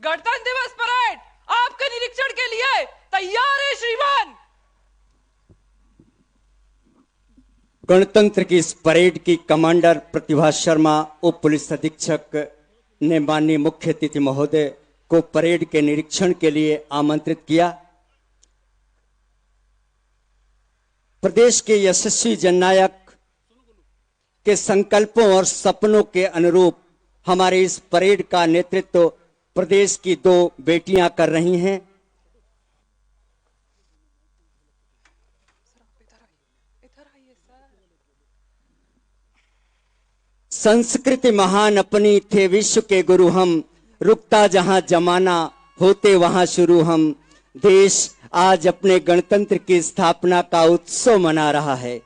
गणतंत्र दिवस परेड आपके निरीक्षण के लिए तैयार है श्रीमान। गणतंत्र की इस परेड की कमांडर प्रतिभा शर्मा उप पुलिस अधीक्षक ने माननीय मुख्य अतिथि महोदय को परेड के निरीक्षण के लिए आमंत्रित किया। प्रदेश के यशस्वी जननायक के संकल्पों और सपनों के अनुरूप हमारे इस परेड का नेतृत्व प्रदेश की 2 बेटियां कर रही हैं। संस्कृति महान अपनी थे विश्व के गुरु हम, रुकता जहां जमाना होते वहां शुरू हम। देश आज अपने गणतंत्र की स्थापना का उत्सव मना रहा है।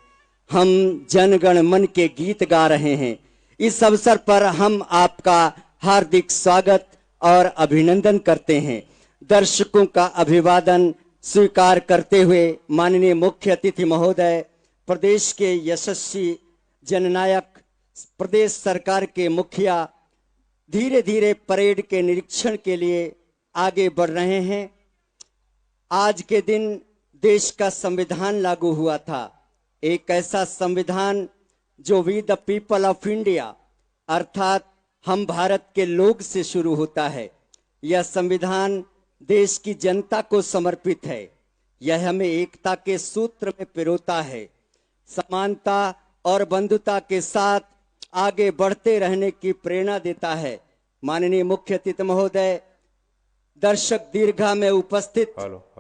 हम जन गण मन के गीत गा रहे हैं। इस अवसर पर हम आपका हार्दिक स्वागत और अभिनंदन करते हैं। दर्शकों का अभिवादन स्वीकार करते हुए माननीय मुख्य अतिथि महोदय, प्रदेश के यशस्वी जननायक, प्रदेश सरकार के मुखिया धीरे धीरे परेड के निरीक्षण के लिए आगे बढ़ रहे हैं। आज के दिन देश का संविधान लागू हुआ था, एक ऐसा संविधान जो we the people of India अर्थात हम भारत के लोग से शुरू होता है। यह संविधान देश की जनता को समर्पित है। यह हमें एकता के सूत्र में पिरोता है, समानता और बंधुता के साथ आगे बढ़ते रहने की प्रेरणा देता है। माननीय मुख्य अतिथि महोदय, दर्शक दीर्घा में उपस्थित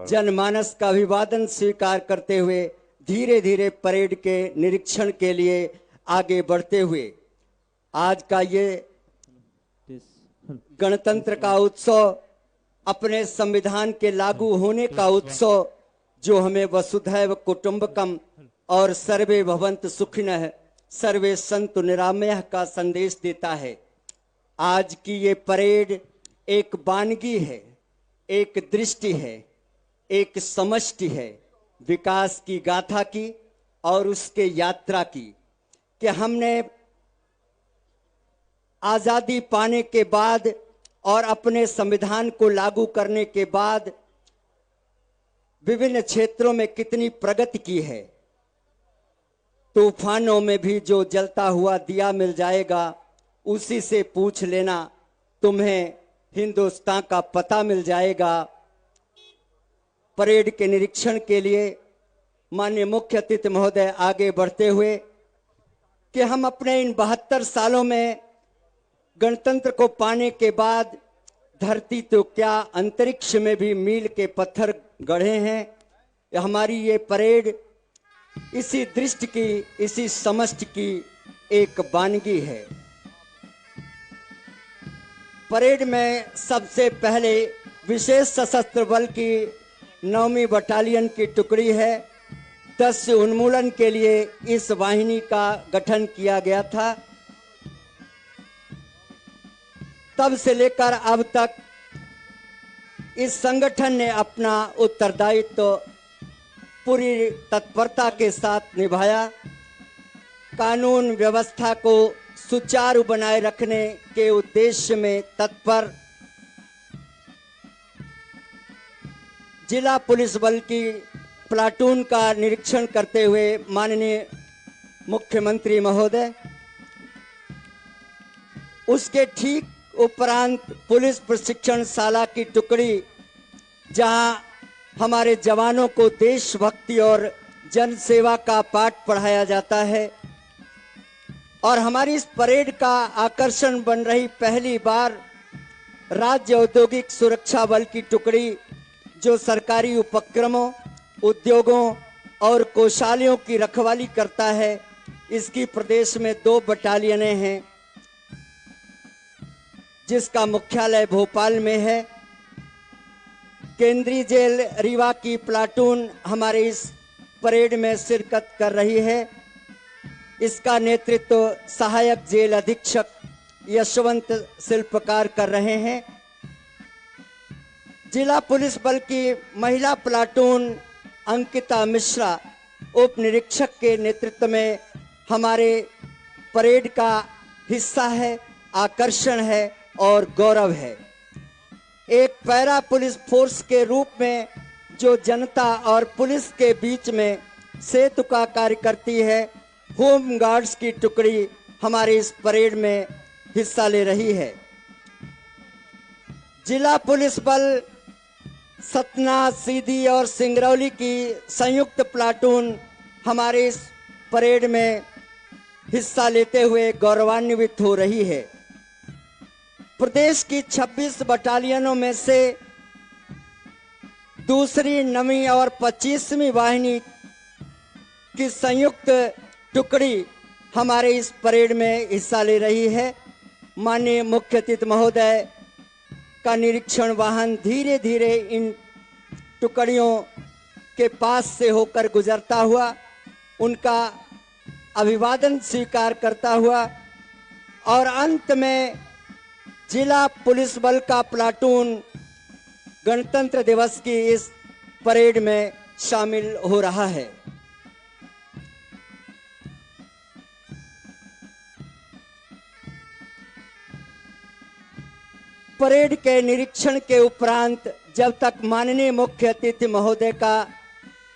जनमानस का अभिवादन स्वीकार करते हुए धीरे धीरे परेड के निरीक्षण के लिए आगे बढ़ते हुए आज का ये गणतंत्र का उत्सव, अपने संविधान के लागू होने का उत्सव, जो हमें वसुधैव कुटुंबकम और सर्वे भवन्तु सुखिनः सर्वे सन्तु निरामयः का संदेश देता है। आज की ये परेड एक वानगी है, एक दृष्टि है, एक समष्टि है विकास की गाथा की और उसके यात्रा की, कि हमने आजादी पाने के बाद और अपने संविधान को लागू करने के बाद विभिन्न क्षेत्रों में कितनी प्रगति की है। तूफानों में भी जो जलता हुआ दिया मिल जाएगा, उसी से पूछ लेना, तुम्हें हिंदुस्तान का पता मिल जाएगा। परेड के निरीक्षण के लिए माननीय मुख्य अतिथि महोदय आगे बढ़ते हुए कि हम अपने इन 72 सालों में गणतंत्र को पाने के बाद धरती तो क्या अंतरिक्ष में भी मील के पत्थर गढ़े हैं। हमारी ये परेड इसी दृष्टि की, इसी समष्टि की एक वानगी है। परेड में सबसे पहले विशेष सशस्त्र बल की 9वीं बटालियन की टुकड़ी है। 10 उन्मूलन के लिए इस वाहिनी का गठन किया गया था। तब से लेकर अब तक इस संगठन ने अपना उत्तरदायित्व पूरी तत्परता के साथ निभाया। कानून व्यवस्था को सुचारू बनाए रखने के उद्देश्य में तत्पर जिला पुलिस बल की प्लाटून का निरीक्षण करते हुए माननीय मुख्यमंत्री महोदय, उसके ठीक उपरांत पुलिस प्रशिक्षण शाला की टुकड़ी, जहां हमारे जवानों को देशभक्ति और जन सेवा का पाठ पढ़ाया जाता है। और हमारी इस परेड का आकर्षण बन रही पहली बार राज्य औद्योगिक सुरक्षा बल की टुकड़ी, जो सरकारी उपक्रमों, उद्योगों और कोषालयों की रखवाली करता है। इसकी प्रदेश में 2 बटालियनें हैं, जिसका मुख्यालय भोपाल में है। केंद्रीय जेल रीवा की प्लाटून हमारे इस परेड में शिरकत कर रही है। इसका नेतृत्व सहायक जेल अधीक्षक यशवंत शिल्पकार कर रहे हैं। जिला पुलिस बल की महिला प्लाटून अंकिता मिश्रा उप निरीक्षक के नेतृत्व में हमारे परेड का हिस्सा है, आकर्षण है और गौरव है। एक पैरा पुलिस फोर्स के रूप में जो जनता और पुलिस के बीच में सेतु का कार्य करती है, होम गार्ड्स की टुकड़ी हमारे इस परेड में हिस्सा ले रही है। जिला पुलिस बल सतना, सीधी और सिंगरौली की संयुक्त प्लाटून हमारे इस परेड में हिस्सा लेते हुए गौरवान्वित हो रही है। प्रदेश की 26 बटालियनों में से दूसरी, 9वीं और 25वीं वाहिनी की संयुक्त टुकड़ी हमारे इस परेड में हिस्सा ले रही है। माननीय मुख्य अतिथि महोदय का निरीक्षण वाहन धीरे धीरे इन टुकड़ियों के पास से होकर गुजरता हुआ उनका अभिवादन स्वीकार करता हुआ और अंत में जिला पुलिस बल का प्लाटून गणतंत्र दिवस की इस परेड में शामिल हो रहा है। परेड के निरीक्षण के उपरांत जब तक माननीय मुख्य अतिथि महोदय का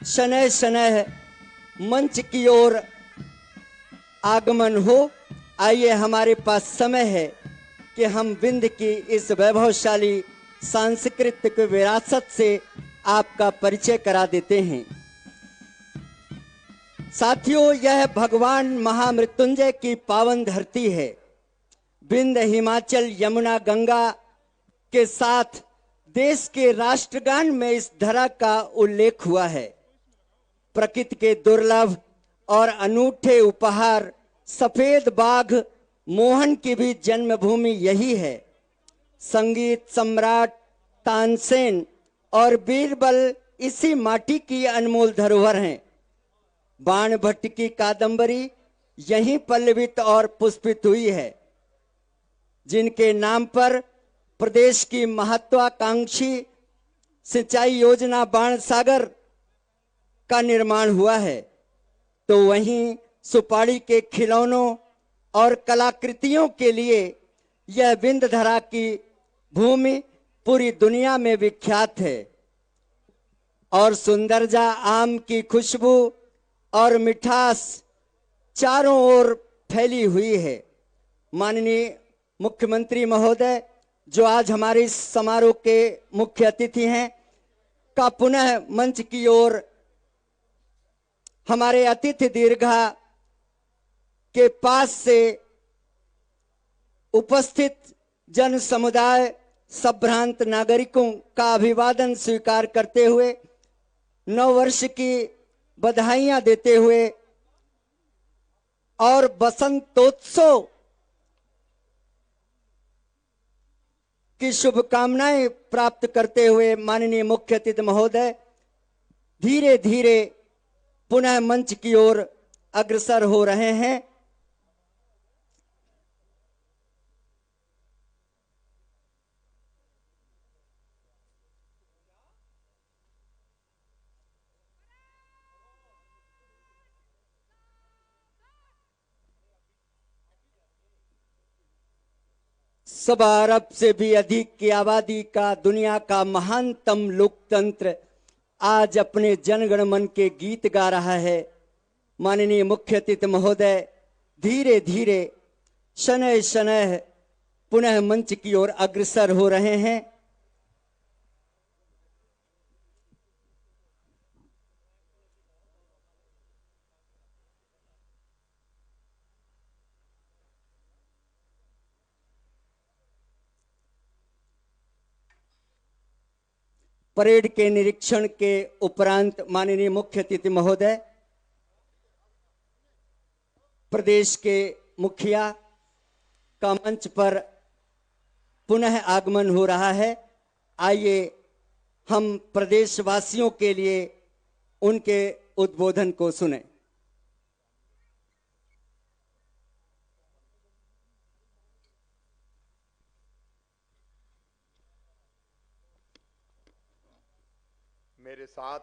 शनैः शनैः मंच की ओर आगमन हो, आइए हमारे पास समय है कि हम विंध्य की इस वैभवशाली सांस्कृतिक विरासत से आपका परिचय करा देते हैं। साथियों, यह भगवान महामृत्युंजय की पावन धरती है। विंध्य, हिमाचल, यमुना, गंगा के साथ देश के राष्ट्रगान में इस धरा का उल्लेख हुआ है। प्रकृति के दुर्लभ और अनूठे उपहार सफेद बाघ मोहन की भी जन्मभूमि यही है। संगीत सम्राट तानसेन और बीरबल इसी माटी की अनमोल धरोहर हैं। बाण भट्ट की कादंबरी यहीं पल्लवित और पुष्पित हुई है, जिनके नाम पर प्रदेश की महत्वाकांक्षी सिंचाई योजना बाण सागर का निर्माण हुआ है। तो वहीं सुपारी के खिलौनों और कलाकृतियों के लिए यह विंध्यधरा की भूमि पूरी दुनिया में विख्यात है। और सुंदरजा आम की खुशबू और मिठास चारों ओर फैली हुई है। माननीय मुख्यमंत्री महोदय, जो आज हमारे इस समारोह के मुख्य अतिथि हैं, का पुनः मंच की ओर हमारे अतिथि दीर्घा के पास से उपस्थित जन समुदाय संभ्रांत नागरिकों का अभिवादन स्वीकार करते हुए, नव वर्ष की बधाइयां देते हुए और बसंतोत्सव की शुभकामनाएं प्राप्त करते हुए माननीय मुख्य अतिथि महोदय धीरे धीरे पुनः मंच की ओर अग्रसर हो रहे हैं। सवा अरब से भी अधिक की आबादी का दुनिया का महानतम लोकतंत्र आज अपने जनगण मन के गीत गा रहा है। माननीय मुख्य अतिथि महोदय धीरे धीरे शनैः शनैः पुनः मंच की ओर अग्रसर हो रहे हैं। परेड के निरीक्षण के उपरांत माननीय मुख्य अतिथि महोदय प्रदेश के मुखिया का मंच पर पुनः आगमन हो रहा है। आइए हम प्रदेशवासियों के लिए उनके उद्बोधन को सुने। मेरे साथ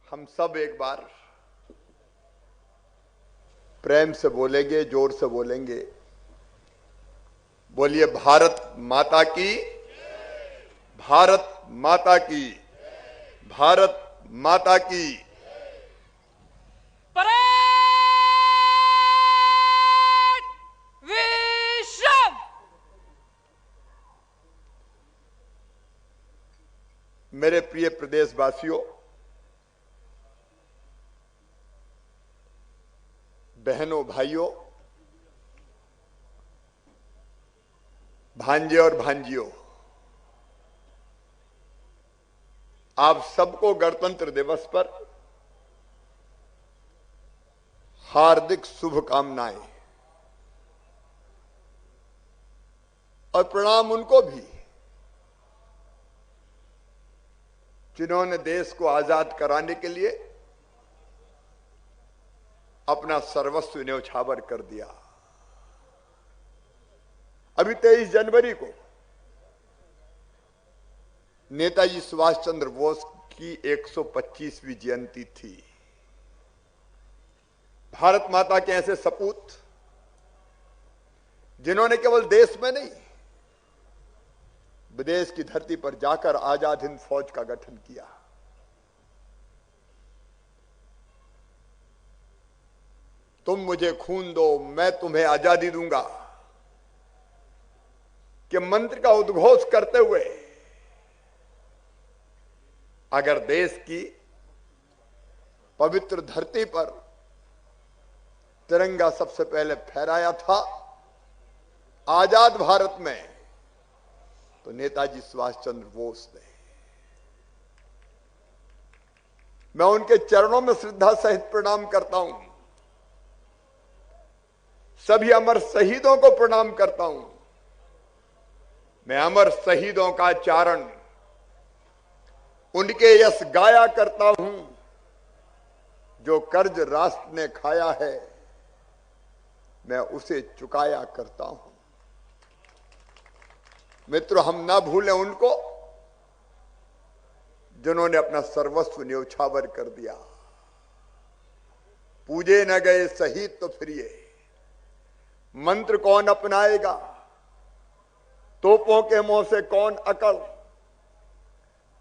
हम सब एक बार प्रेम से बोलेंगे, जोर से बोलेंगे। बोलिए भारत माता की, भारत माता की, भारत माता की। परेड विश्राम। मेरे प्रिय प्रदेशवासियों, बहनों, भाइयों, भांजे और भांजियों, आप सबको गणतंत्र दिवस पर हार्दिक शुभकामनाएं और प्रणाम उनको भी जिन्होंने देश को आजाद कराने के लिए अपना सर्वस्व न्यौछावर कर दिया। अभी 23 जनवरी को नेताजी सुभाष चंद्र बोस की 125वीं जयंती थी। भारत माता के ऐसे सपूत जिन्होंने केवल देश में नहीं, विदेश की धरती पर जाकर आजाद हिंद फौज का गठन किया। तुम मुझे खून दो, मैं तुम्हें आजादी दूंगा के मंत्र का उद्घोष करते हुए अगर देश की पवित्र धरती पर तिरंगा सबसे पहले फहराया था आजाद भारत में, तो नेताजी सुभाष चंद्र बोस ने। मैं उनके चरणों में श्रद्धा सहित प्रणाम करता हूं। सभी अमर शहीदों को प्रणाम करता हूं। मैं अमर शहीदों का चारण, उनके यश गाया करता हूं। जो कर्ज राष्ट्र ने खाया है, मैं उसे चुकाया करता हूं। मित्रों, हम ना भूलें उनको जिन्होंने अपना सर्वस्व न्यौछावर कर दिया। पूजे न गए शहीद तो फिर ये मंत्र कौन अपनाएगा? तोपों के मुंह से कौन अकड़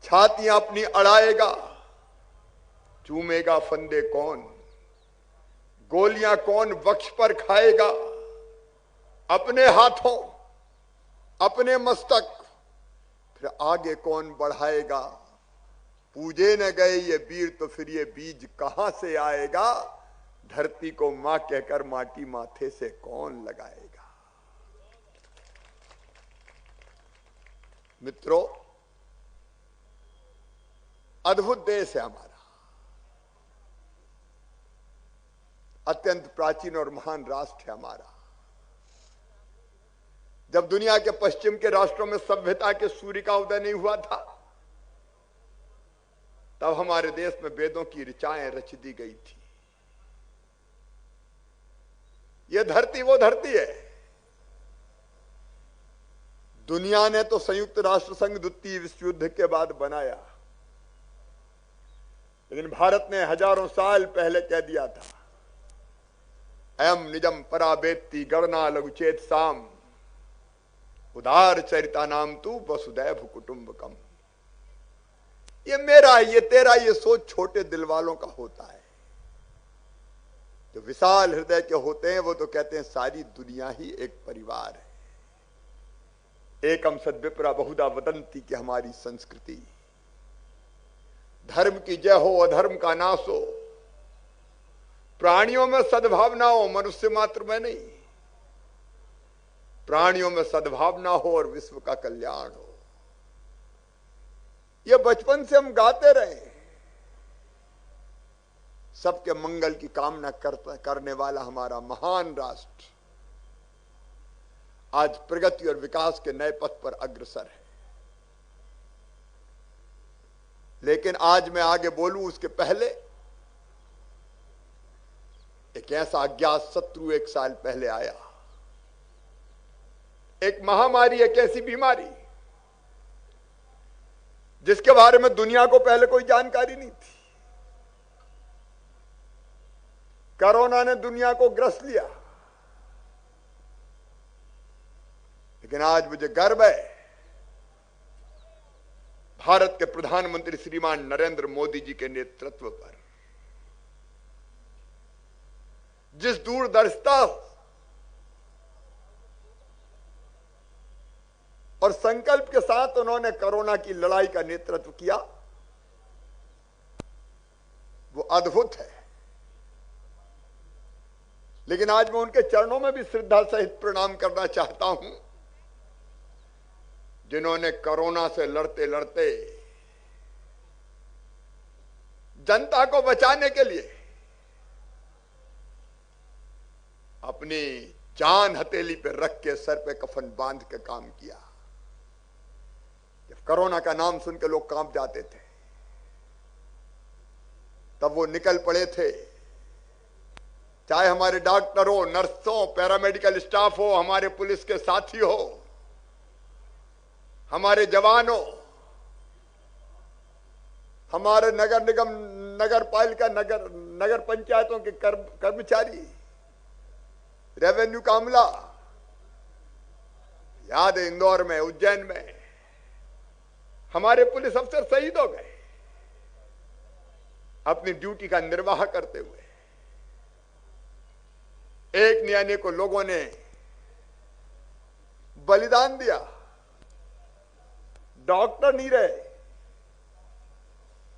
छातियां अपनी अड़ाएगा? चूमेगा फंदे कौन? गोलियां कौन वक्ष पर खाएगा? अपने हाथों, अपने मस्तक, फिर आगे कौन बढ़ाएगा? पूजे न गए ये वीर तो फिर ये बीज कहां से आएगा? धरती को मां कहकर माटी माथे से कौन लगाएगा? मित्रों, अद्भुत देश है हमारा, अत्यंत प्राचीन और महान राष्ट्र है हमारा। जब दुनिया के पश्चिम के राष्ट्रों में सभ्यता के सूर्य का उदय नहीं हुआ था, तब हमारे देश में वेदों की ऋचाएं रच दी गई थी। यह धरती वो धरती है। दुनिया ने तो संयुक्त राष्ट्र संघ द्वितीय विश्व युद्ध के बाद बनाया, लेकिन भारत ने हजारों साल पहले कह दिया था, अयम निजम पराबेत्ति गणना लघुचेत साम उदार चरिता नाम तू वसुदैव कुटुंबकम। ये मेरा, ये तेरा, ये सोच छोटे दिल वालों का होता है। जो विशाल हृदय के होते हैं वो तो कहते हैं सारी दुनिया ही एक परिवार है। एकम सद्विप्रा बहुधा वदंती की हमारी संस्कृति। धर्म की जय हो, अधर्म का नाश हो। प्राणियों में सद्भावना हो, मनुष्य मात्र में नहीं। प्राणियों में सद्भावना हो और विश्व का कल्याण हो। यह बचपन से हम गाते रहे। सबके मंगल की कामना करने वाला हमारा महान राष्ट्र आज प्रगति और विकास के नए पथ पर अग्रसर है। लेकिन आज मैं आगे बोलूं उसके पहले एक ऐसा अज्ञात शत्रु 1 साल पहले आया। एक महामारी, एक ऐसी बीमारी जिसके बारे में दुनिया को पहले कोई जानकारी नहीं थी। कोरोना ने दुनिया को ग्रस लिया, लेकिन आज मुझे गर्व है भारत के प्रधानमंत्री श्रीमान नरेंद्र मोदी जी के नेतृत्व पर, जिस दूरदर्शिता और संकल्प के साथ उन्होंने कोरोना की लड़ाई का नेतृत्व किया, वो अद्भुत है। लेकिन आज मैं उनके चरणों में भी श्रद्धा सहित प्रणाम करना चाहता हूं, जिन्होंने कोरोना से लड़ते लड़ते जनता को बचाने के लिए अपनी जान हथेली पे रख के सर पे कफन बांध के काम किया। जब कोरोना का नाम सुन के लोग कांप जाते थे, तब वो निकल पड़े थे, चाहे हमारे डॉक्टर हो, नर्स हो, पैरामेडिकल स्टाफ हो, हमारे पुलिस के साथी हो, हमारे जवान हो, हमारे नगर निगम, नगर पालिका, नगर पंचायतों के कर्मचारी, रेवेन्यू का अमला। याद है इंदौर में, उज्जैन में हमारे पुलिस अफसर शहीद हो गए अपनी ड्यूटी का निर्वाह करते हुए। एक ने अनेकों लोगों ने बलिदान दिया। डॉक्टर नहीं रहे,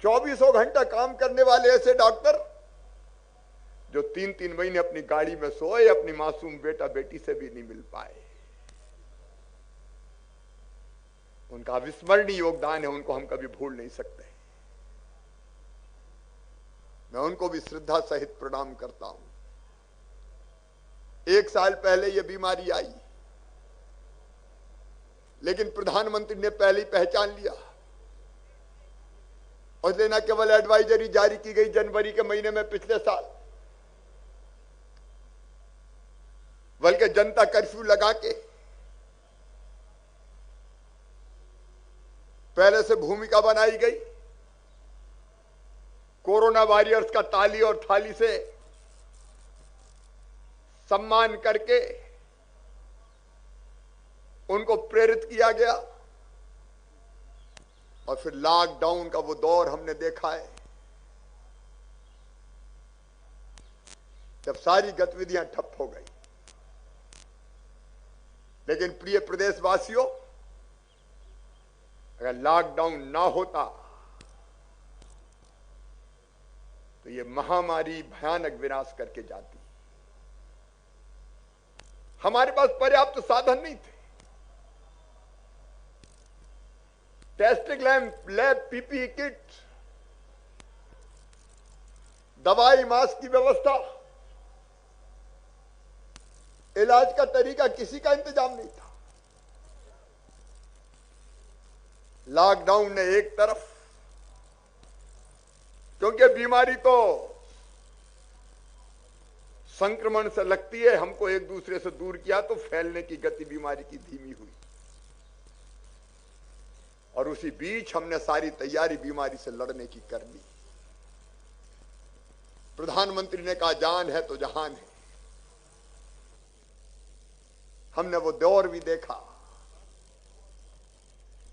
24 घंटा काम करने वाले ऐसे डॉक्टर जो 3-3 महीने अपनी गाड़ी में सोए, अपनी मासूम बेटा बेटी से भी नहीं मिल पाए। उनका अविस्मरणीय योगदान है, उनको हम कभी भूल नहीं सकते। मैं उनको भी श्रद्धा सहित प्रणाम करता हूं। 1 साल पहले यह बीमारी आई, लेकिन प्रधानमंत्री ने पहले ही पहचान लिया और इसलिए न केवल एडवाइजरी जारी की गई जनवरी के महीने में पिछले साल, बल्कि जनता कर्फ्यू लगा के पहले से भूमिका बनाई गई। कोरोना वॉरियर्स का ताली और थाली से सम्मान करके उनको प्रेरित किया गया और फिर लॉकडाउन का वो दौर हमने देखा है, जब सारी गतिविधियां ठप हो गई। लेकिन प्रिय प्रदेशवासियों, अगर लॉकडाउन ना होता तो ये महामारी भयानक विनाश करके जाती। हमारे पास पर्याप्त साधन नहीं थे। टेस्टिंग लैब, पीपीई किट, दवाई, मास्क की व्यवस्था, इलाज का तरीका, किसी का इंतजाम नहीं था। लॉकडाउन ने एक तरफ, क्योंकि बीमारी तो संक्रमण से लगती है, हमको एक दूसरे से दूर किया तो फैलने की गति बीमारी की धीमी हुई। और उसी बीच हमने सारी तैयारी बीमारी से लड़ने की कर ली। प्रधानमंत्री ने कहा जान है तो जहान है। हमने वो दौर भी देखा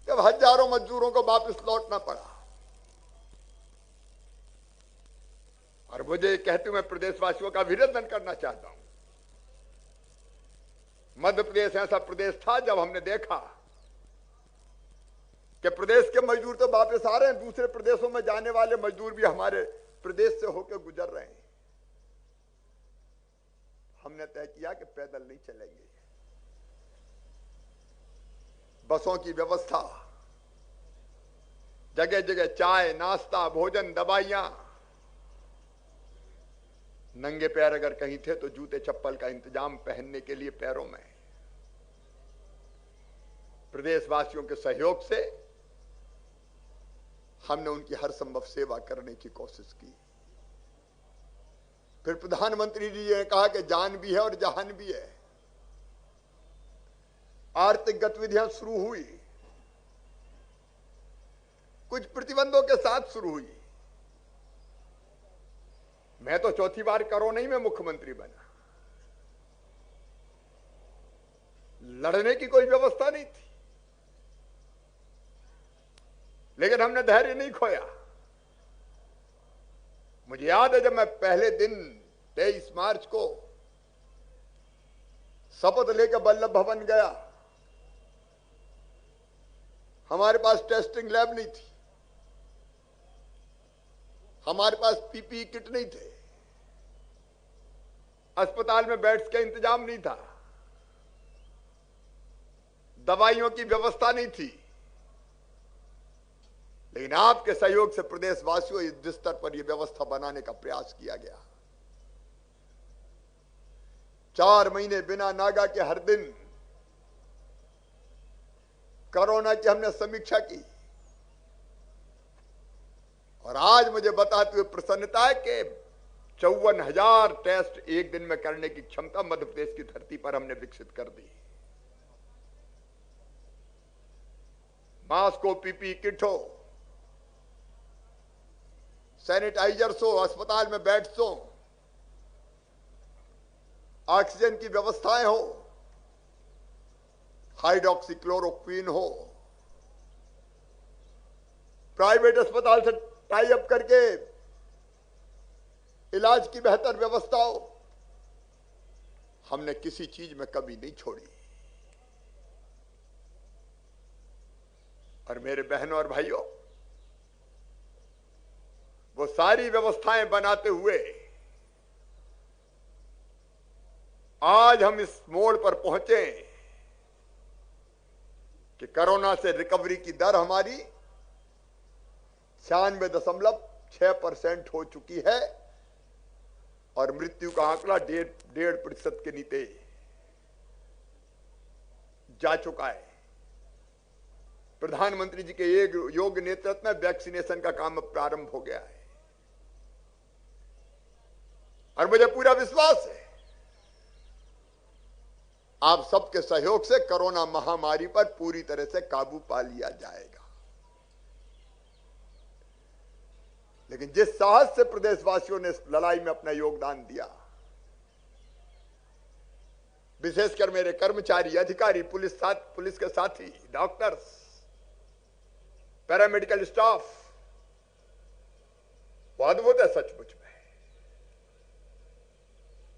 जब हजारों मजदूरों को वापस लौटना पड़ा। और मुझे कहते हुए मैं प्रदेशवासियों का अभिनंदन करना चाहता हूं। मध्य प्रदेश ऐसा प्रदेश था जब हमने देखा कि प्रदेश के मजदूर तो वापस आ रहे हैं, दूसरे प्रदेशों में जाने वाले मजदूर भी हमारे प्रदेश से होकर गुजर रहे हैं। हमने तय किया कि पैदल नहीं चलेंगे। बसों की व्यवस्था, जगह जगह चाय, नाश्ता, भोजन, दवाइयां, नंगे पैर अगर कहीं थे तो जूते चप्पल का इंतजाम पहनने के लिए पैरों में। प्रदेशवासियों के सहयोग से हमने उनकी हर संभव सेवा करने की कोशिश की। फिर प्रधानमंत्री जी ने कहा कि जान भी है और जहान भी है। आर्थिक गतिविधियां शुरू हुई, कुछ प्रतिबंधों के साथ शुरू हुई। मैं तो चौथी बार कोरोना ही में मुख्यमंत्री बना। लड़ने की कोई व्यवस्था नहीं थी, लेकिन हमने धैर्य नहीं खोया। मुझे याद है जब मैं पहले दिन 23 मार्च को शपथ लेकर वल्लभ भवन गया, हमारे पास टेस्टिंग लैब नहीं थी, हमारे पास पीपीई किट नहीं थे, अस्पताल में बेड्स का इंतजाम नहीं था, दवाइयों की व्यवस्था नहीं थी। लेकिन आपके सहयोग से प्रदेशवासियों युद्ध स्तर पर यह व्यवस्था बनाने का प्रयास किया गया। 4 महीने बिना नागा के हर दिन कोरोना की हमने समीक्षा की, और आज मुझे बताते हुए प्रसन्नता है कि 54,000 टेस्ट एक दिन में करने की क्षमता मध्य प्रदेश की धरती पर हमने विकसित कर दी। मास्क हो, पीपीई किट हो, सैनिटाइजर्स हो, अस्पताल में बेड्स हो, ऑक्सीजन की व्यवस्थाएं हो, हाइड्रोक्सीक्लोरोक्विन हो, प्राइवेट अस्पताल से टाई अप करके इलाज की बेहतर व्यवस्था हो, हमने किसी चीज में कमी नहीं छोड़ी। और मेरे बहनों और भाइयों, वो सारी व्यवस्थाएं बनाते हुए आज हम इस मोड़ पर पहुंचे कि कोरोना से रिकवरी की दर हमारी 96.6% हो चुकी है और मृत्यु का आंकड़ा 1.5% के नीचे जा चुका है। प्रधानमंत्री जी के एक योग्य नेतृत्व में वैक्सीनेशन का काम अब प्रारंभ हो गया है और मुझे पूरा विश्वास है आप सबके सहयोग से कोरोना महामारी पर पूरी तरह से काबू पा लिया जाएगा। लेकिन जिस साहस से प्रदेशवासियों ने इस लड़ाई में अपना योगदान दिया, विशेषकर मेरे कर्मचारी, अधिकारी, पुलिस के साथी, डॉक्टर्स, पैरामेडिकल स्टाफ, वो अद्भुत है सचमुच में,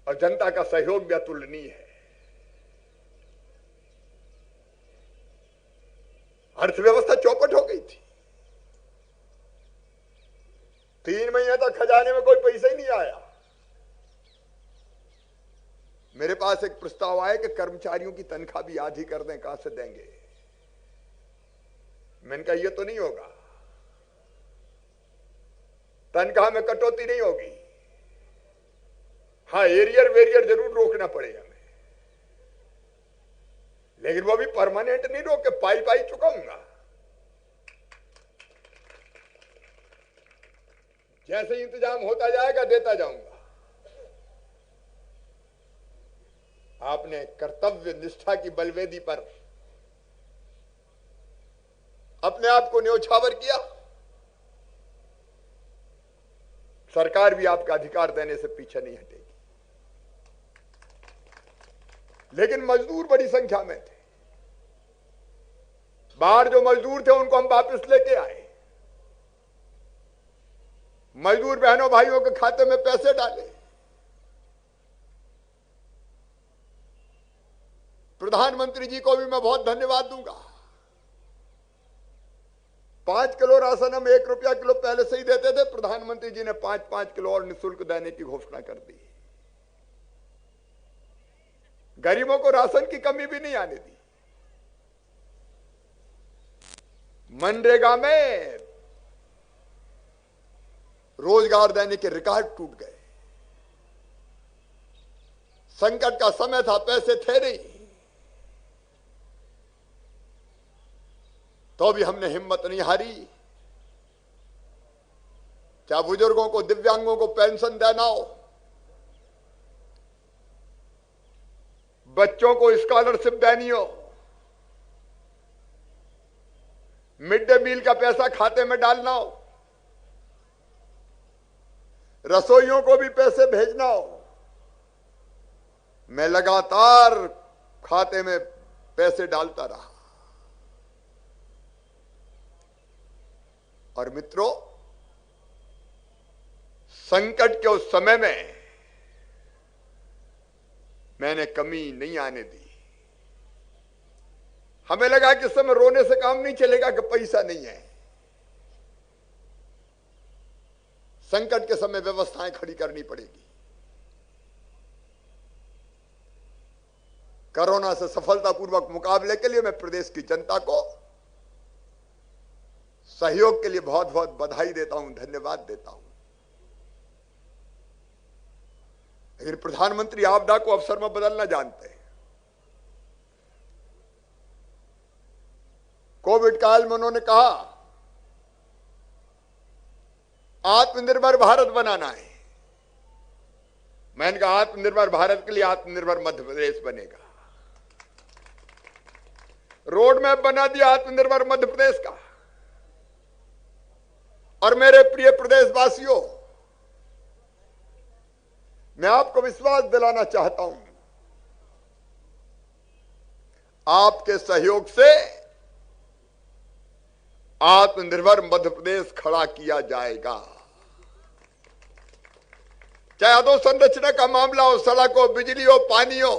और जनता का सहयोग भी अतुलनीय है। अर्थव्यवस्था चौपट हो गई थी, 3 महीने तक खजाने में कोई पैसा ही नहीं आया। मेरे पास एक प्रस्ताव आया कि कर्मचारियों की तनख्वाह भी आधी कर दें, कहां से देंगे? मैंने कहा यह तो नहीं होगा, तनख्वाह में कटौती नहीं होगी, हाँ एरियर वेरियर जरूर रोकना पड़ेगा हमें, लेकिन वो भी परमानेंट नहीं रोक के पाई पाई चुकाऊंगा। जैसे इंतजाम होता जाएगा देता जाऊंगा। आपने कर्तव्य निष्ठा की बलवेदी पर अपने आप को न्योछावर किया, सरकार भी आपका अधिकार देने से पीछे नहीं हटेगी। लेकिन मजदूर बड़ी संख्या में थे, बाहर जो मजदूर थे उनको हम वापस लेके आए, मजदूर बहनों भाइयों के खाते में पैसे डाले। प्रधानमंत्री जी को भी मैं बहुत धन्यवाद दूंगा। 5 किलो राशन हम 1 रुपया किलो पहले से ही देते थे, प्रधानमंत्री जी ने 5-5 किलो और निःशुल्क देने की घोषणा कर दी। गरीबों को राशन की कमी भी नहीं आने दी। मनरेगा में रोजगार देने के रिकॉर्ड टूट गए। संकट का समय था, पैसे थे नहीं, तो भी हमने हिम्मत नहीं हारी। चाहे बुजुर्गों को, दिव्यांगों को पेंशन देना हो, बच्चों को स्कॉलरशिप देनी हो, मिड डे मील का पैसा खाते में डालना हो, रसोइयों को भी पैसे भेजना हो, मैं लगातार खाते में पैसे डालता रहा। और मित्रों, संकट के उस समय में मैंने कमी नहीं आने दी। हमें लगा कि इस समय रोने से काम नहीं चलेगा कि पैसा नहीं है। संकट के समय व्यवस्थाएं खड़ी करनी पड़ेगी। कोरोना से सफलतापूर्वक मुकाबले के लिए मैं प्रदेश की जनता को सहयोग के लिए बहुत बहुत बधाई देता हूं, धन्यवाद देता हूं। लेकिन प्रधानमंत्री आपदा को अवसर में बदलना जानते हैं। कोविड काल में उन्होंने कहा आत्मनिर्भर भारत बनाना है। मैंने कहा आत्मनिर्भर भारत के लिए आत्मनिर्भर मध्य प्रदेश बनेगा। रोड मैप बना दिया आत्मनिर्भर मध्य प्रदेश का। और मेरे प्रिय प्रदेशवासियों, मैं आपको विश्वास दिलाना चाहता हूं, आपके सहयोग से आत्मनिर्भर मध्य प्रदेश खड़ा किया जाएगा। चाहे अधोसंरचना का मामला हो, सड़क हो, बिजली हो, पानी हो,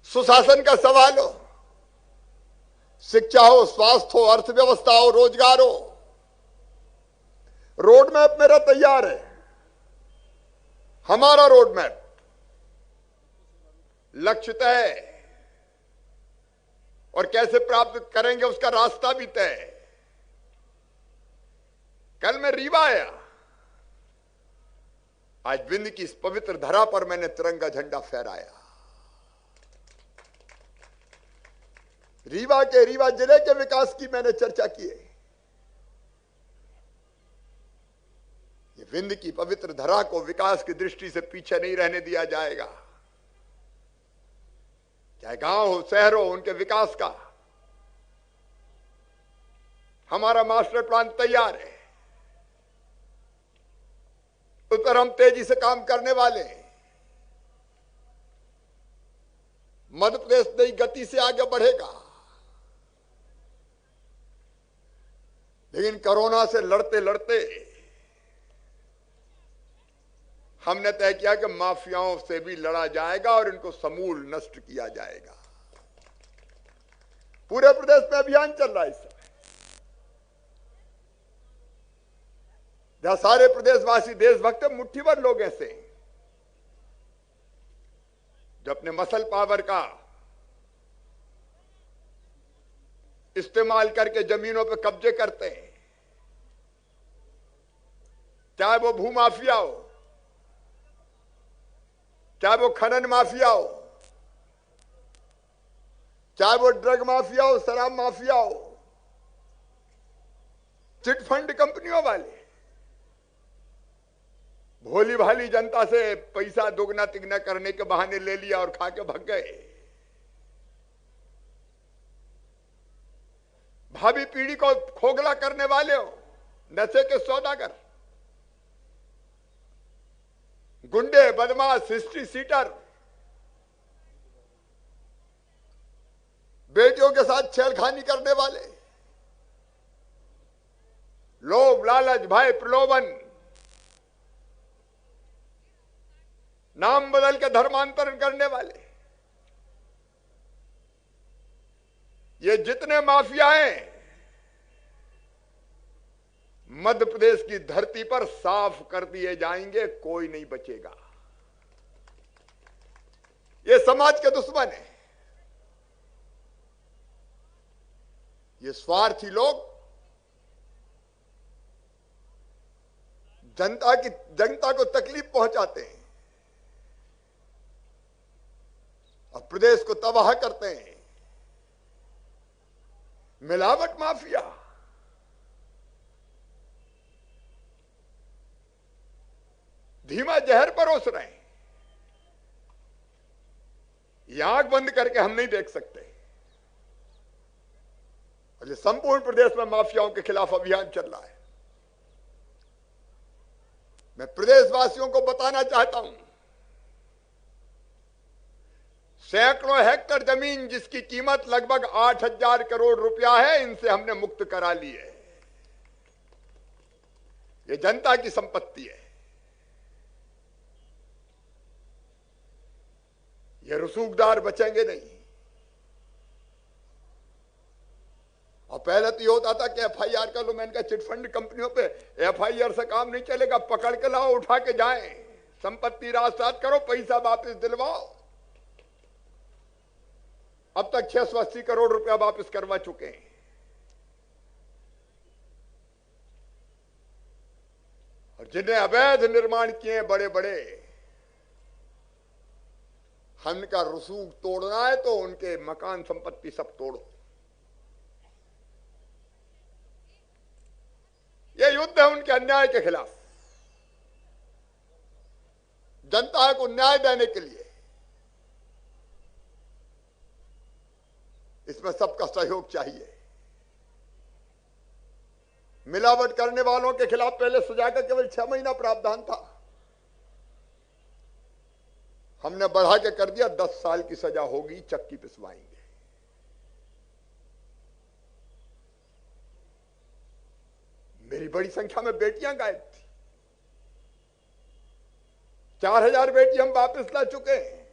सुशासन का सवाल हो, शिक्षा हो, स्वास्थ्य हो, अर्थव्यवस्था हो, रोजगार हो, रोड मैप मेरा तैयार है। हमारा रोड मैप, लक्ष्य तय और कैसे प्राप्त करेंगे उसका रास्ता भी तय। कल मैं रीवा आया, आज विंध्य की इस पवित्र धरा पर मैंने तिरंगा झंडा फहराया। रीवा जिले के विकास की मैंने चर्चा की है। ये विंध्य की पवित्र धरा को विकास की दृष्टि से पीछे नहीं रहने दिया जाएगा। चाहे गांव हो, शहर हो, उनके विकास का हमारा मास्टर प्लान तैयार है। उस पर हम तेजी से काम करने वाले हैं। मध्य प्रदेश नई गति से आगे बढ़ेगा। लेकिन कोरोना से लड़ते लड़ते हमने तय किया कि माफियाओं से भी लड़ा जाएगा और इनको समूल नष्ट किया जाएगा। पूरे प्रदेश में अभियान चल रहा है इस समय। जहां सारे प्रदेशवासी देशभक्त, मुट्ठी भर लोग ऐसे हैं जो अपने मसल पावर का इस्तेमाल करके जमीनों पर कब्जे करते हैं। चाहे वो भू माफिया हो, चाहे वो खनन माफिया हो, चाहे वो ड्रग माफिया हो, शराब माफिया हो, चिट फंड कंपनियों वाले भोली भाली जनता से पैसा दोगुना तिगना करने के बहाने ले लिया और खा के भाग गए। भावी पीढ़ी को खोखला करने वाले हो, नशे के सौदागर, गुंडे, बदमाश, हिस्ट्री सीटर, बेटियों के साथ छेड़खानी करने वाले, लोभ, लालच, भय, प्रलोभन, नाम बदल के धर्मांतरण करने वाले, ये जितने माफिया हैं मध्य प्रदेश की धरती पर साफ कर दिए जाएंगे, कोई नहीं बचेगा। ये समाज के दुश्मन है। ये स्वार्थी लोग जनता को तकलीफ पहुंचाते हैं और प्रदेश को तबाह करते हैं। मिलावट माफिया, धीमा जहर परोस रहे हैं। ये आंख बंद करके हम नहीं देख सकते। और ये संपूर्ण प्रदेश में माफियाओं के खिलाफ अभियान चल रहा है। मैं प्रदेशवासियों को बताना चाहता हूं, सैकड़ों हेक्टेयर जमीन जिसकी कीमत लगभग 8,000 करोड़ रुपया है, इनसे हमने मुक्त करा ली है। ये जनता की संपत्ति है। ये रसूखदार बचेंगे नहीं। और पहले तो ये होता था कि एफआईआर कर लो। मैंने कहा चिटफंड कंपनियों पे एफआईआर से काम नहीं चलेगा, पकड़ के लाओ, उठा के जाएं, संपत्ति राजसात करो, पैसा वापस दिलवाओ। अब तक 680 करोड़ रुपया वापस करवा चुके हैं। और जिन्हें अवैध निर्माण किए बड़े बड़े, हमका रसूख तोड़ना है तो उनके मकान संपत्ति सब तोड़ो। यह युद्ध है उनके अन्याय के खिलाफ, जनता को न्याय देने के लिए। इसमें सबका सहयोग चाहिए। मिलावट करने वालों के खिलाफ पहले सजा का केवल 6 महीना प्रावधान था, हमने बढ़ा के कर दिया 10 साल की सजा होगी, चक्की पिसवाएंगे। मेरी बड़ी संख्या में बेटियां गायब थी। 4,000 बेटी हम वापस ला चुके हैं।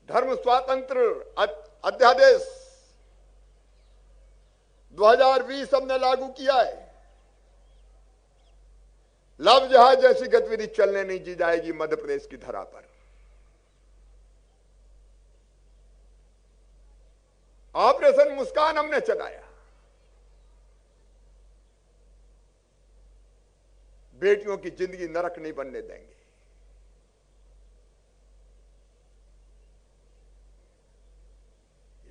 धर्म स्वातंत्र अध्यादेश 2020 हमने लागू किया है। लव जहाज जैसी गतिविधि चलने नहीं दी जाएगी मध्य प्रदेश की धरा पर। ऑपरेशन मुस्कान हमने चलाया। बेटियों की जिंदगी नरक नहीं बनने देंगे।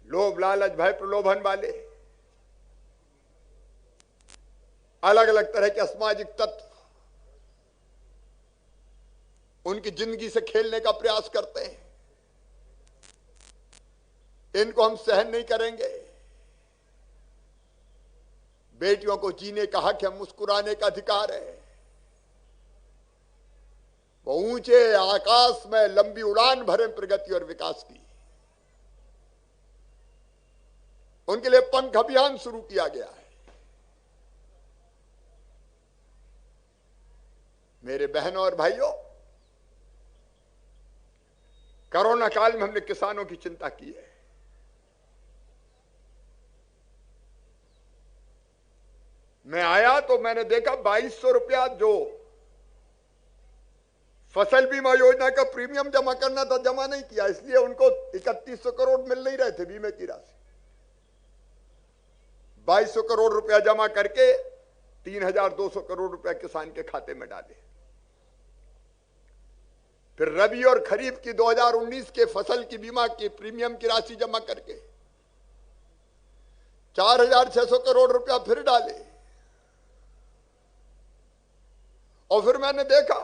लोभ लालच भय प्रलोभन वाले अलग अलग तरह के असामाजिक तत्व उनकी जिंदगी से खेलने का प्रयास करते हैं। इनको हम सहन नहीं करेंगे। बेटियों को जीने का हक है, मुस्कुराने का अधिकार है। वो ऊंचे आकाश में लंबी उड़ान भरे प्रगति और विकास की, उनके लिए पंख अभियान शुरू किया गया है। मेरे बहनों और भाइयों, कोरोना काल में हमने किसानों की चिंता की है। मैं आया तो मैंने देखा 2200 रुपया जो फसल बीमा योजना का प्रीमियम जमा करना था, जमा नहीं किया, इसलिए उनको 3100 करोड़ मिल नहीं रहे थे बीमे की राशि। 2200 करोड़ रुपया जमा करके 3200 करोड़ रुपया किसान के खाते में डाले। फिर रबी और खरीफ की 2019 के फसल की बीमा की प्रीमियम की राशि जमा करके 4600 करोड़ रुपया फिर डाले। और फिर मैंने देखा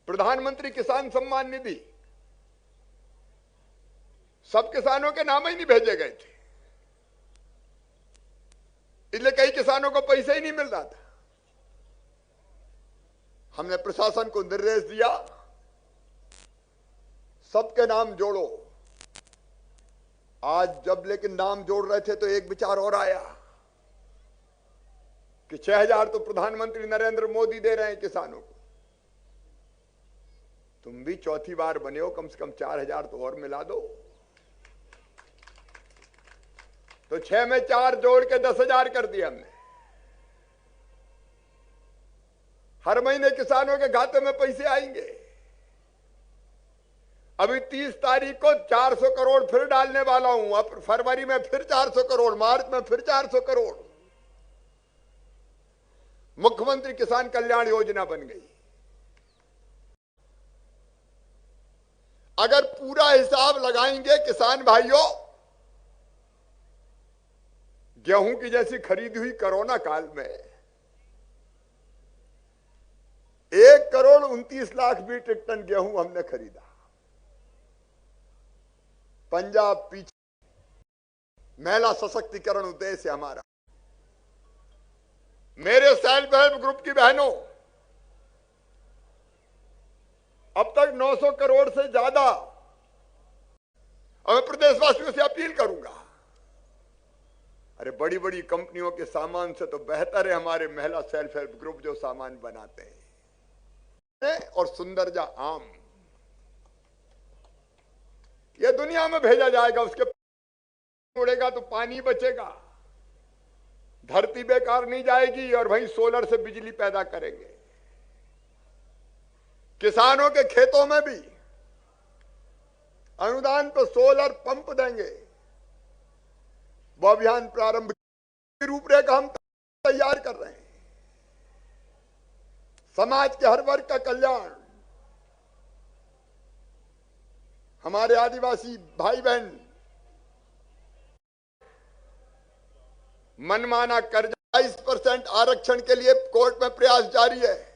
प्रधानमंत्री किसान सम्मान निधि, सब किसानों के नाम ही नहीं भेजे गए थे, इसलिए कई किसानों को पैसे ही नहीं मिल रहा था। हमने प्रशासन को निर्देश दिया, सबके नाम जोड़ो। आज जब लेकिन नाम जोड़ रहे थे तो एक विचार और आया कि 6,000 तो प्रधानमंत्री नरेंद्र मोदी दे रहे हैं किसानों को, तुम भी चौथी बार बने हो, कम से कम 4,000 तो और मिला दो। तो 6 में 4 जोड़ के 10,000 कर दिया हमने। हर महीने किसानों के खाते में पैसे आएंगे। अभी 30 तारीख को 400 करोड़ फिर डालने वाला हूं। अब फरवरी में फिर 400 करोड़, मार्च में फिर 400 करोड़। मुख्यमंत्री किसान कल्याण योजना बन गई। अगर पूरा हिसाब लगाएंगे किसान भाइयों, गेहूं की जैसी खरीदी हुई कोरोना काल में 1,29,00,000 मीट्रिक टन गेहूं हमने खरीदा। पंजाब पीछे। महिला सशक्तिकरण उद्देश्य है हमारा। मेरे सेल्फ हेल्प ग्रुप की बहनों, 900 करोड़ से ज्यादा। और मैं प्रदेशवासियों से अपील करूंगा, अरे बड़ी बड़ी कंपनियों के सामान से तो बेहतर है हमारे महिला सेल्फ हेल्प ग्रुप जो सामान बनाते हैं। और सुंदरजा आम ये दुनिया में भेजा जाएगा, उसके उड़ेगा तो पानी बचेगा, धरती बेकार नहीं जाएगी, और वहीं सोलर से बिजली पैदा करेंगे। किसानों के खेतों में भी अनुदान पर सोलर पंप देंगे। वो अभियान प्रारंभ की रूपरेखा हम तैयार कर रहे हैं। समाज के हर वर्ग का कल्याण, हमारे आदिवासी भाई बहन मनमाना कर्जा 22% आरक्षण के लिए कोर्ट में प्रयास जारी है।